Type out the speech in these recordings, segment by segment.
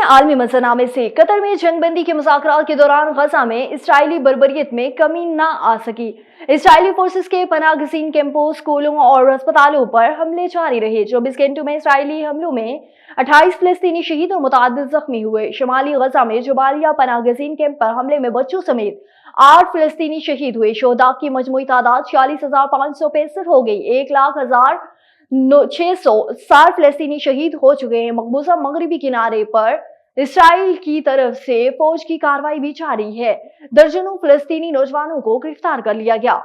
आलमी मंजरनामे से कतर में जंगबंदी के मुज़ाकरात के दौरान गजा में इसराइली बर्बरियत में कमी न आ सकी। इसराइली फोर्सेस के पनाहगज़ीन कैंपों, स्कूलों और अस्पतालों पर हमले जारी रहे। 24 घंटों में इसराइली हमलों में 28 फ़लस्तीनी शहीद और मुतअद्दिद जख्मी हुए। शुमाली गजा में जुबालिया पनाहगज़ीन कैंप पर हमले में बच्चों समेत 8 फ़लस्तीनी शहीद हुए। शोहदा की मजमूई तादाद 46,565 हो गई। 1,06,60 फ़लस्तीनी शहीद हो चुके हैं। मकबूजा मगरबी किनारे पर इसराइल की तरफ से फौज की कार्रवाई भी जारी है। दर्जनों फ़लस्तीनी नौजवानों को गिरफ्तार कर लिया गया।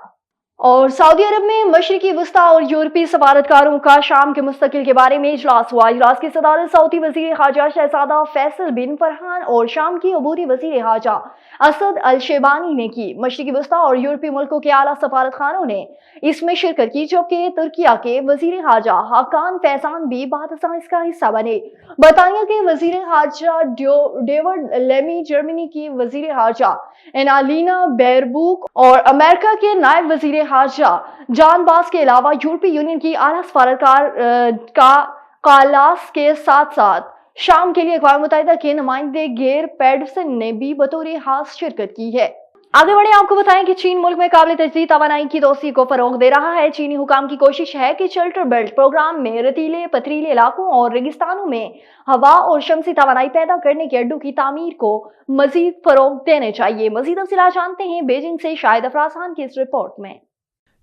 और सऊदी अरब में मशरिकी वस्ता और यूरोपीय सफारतकारों का शाम के मुस्तकिल के बारे में इजलास हुआ। इजलास की सदारत सऊदी वजीर खारजा शहजादा फैसल बिन फरहान और शाम की अबूरी वजीर खारजा असद अल शेबानी ने की। मशरिकी वस्ता और यूरोपीय मुल्कों के आला सफारतखानों ने इसमें शिरकत की, जबकि तुर्किया के वजीर खारजा हाकान फैजान भी बादशाह इसका हिस्सा बने। बरतानिया के वजीर खारजा डेविड लेमी, जर्मनी की वजीर खारजा एनालीना बेरबुक और अमेरिका के नायब वजीर खारजा जॉन बास के अलावा यूरोपीय यूनियन की आला सफारतकार कालास के साथ साथ शाम के लिए अक़वाम मुत्तहिदा के नुमाइंदे गेर पेडरसन ने भी बतौर खास शिरकत की है। आगे बढ़े, आपको बताएं कि चीन मुल्क में काबिल तजदीद तवानाई की तोसी को फरोग दे रहा है। चीनी हुकाम की कोशिश है कि शेल्टर बेल्ट प्रोग्राम में रेतीले पथरीले इलाकों और रेगिस्तानों में हवा और शमसी तवानाई पैदा करने के अड्डों की तामीर को मजीद फरोग देने चाहिए। मजीद तफसीलात जानते हैं बीजिंग से शाहिद अफराज खान की इस रिपोर्ट में।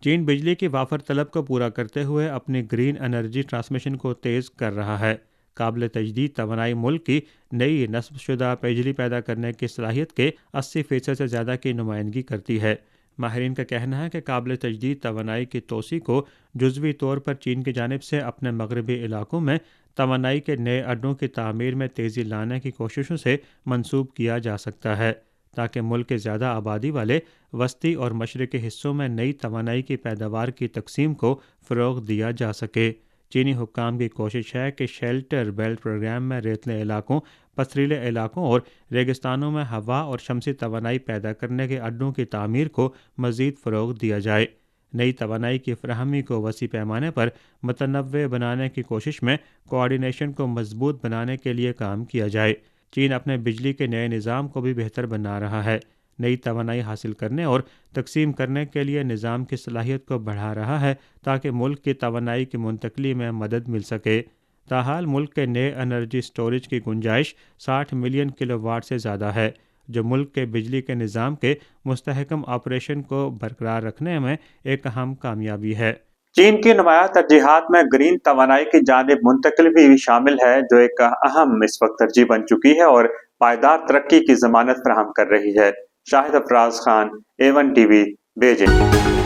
चीन बिजली की वाफर तलब को पूरा करते हुए अपनी ग्रीन एनर्जी ट्रांसमिशन को तेज़ कर रहा है। काबिल तजदीद तवानाई मुल्क की नई नस्बशुदा बिजली पैदा करने की सलाहियत के 80% से ज़्यादा की नुमाइंदगी करती है। माहिरीन का कहना है कि काबिल तजदीद तवानाई की तोसी को जुज़वी तौर पर चीन की जानिब से अपने मगरबी इलाकों में तवानाई के नए अड्डों की तामीर में तेज़ी लाने की कोशिशों से मंसूब किया जा सकता है, ताकि मुल्क के ज़्यादा आबादी वाले वस्ती और मशरक़ी हिस्सों में नई तवानाई की पैदावार की तकसीम को फ़रोग़ दिया जा सके। चीनी हुक्काम की कोशिश है कि शेल्टर बेल्ट प्रोग्राम में रेतले इलाकों, पथरीले इलाकों और रेगिस्तानों में हवा और शमसी तवानाई पैदा करने के अड्डों की तामीर को मज़ीद फ़रोग़ दिया जाए। नई तवानाई की फ़राहमी को वसी पैमाने पर मुतनव्वे बनाने की कोशिश में कोऑर्डिनेशन को मजबूत बनाने के लिए काम किया जाए। चीन अपने बिजली के नए निज़ाम को भी बेहतर बना रहा है। नई तवानाई हासिल करने और तकसीम करने के लिए निज़ाम की सलाहियत को बढ़ा रहा है, ताकि मुल्क की तवानाई की मुंतकली में मदद मिल सके। ताहाल मुल्क के नए एनर्जी स्टोरेज की गुंजाइश 60 मिलियन किलोवाट से ज़्यादा है, जो मुल्क के बिजली के निज़ाम के मुस्तहकम ऑपरेशन को बरकरार रखने में एक अहम कामयाबी है। चीन की नुमाया तरजीहात में ग्रीन तवानाई की जानिब मुंतकिल भी शामिल है, जो एक अहम इस वक्त तरजीह बन चुकी है और पायदार तरक्की की जमानत फराहम कर रही है। Shahid Afraz Khan, A1 TV, Beijing.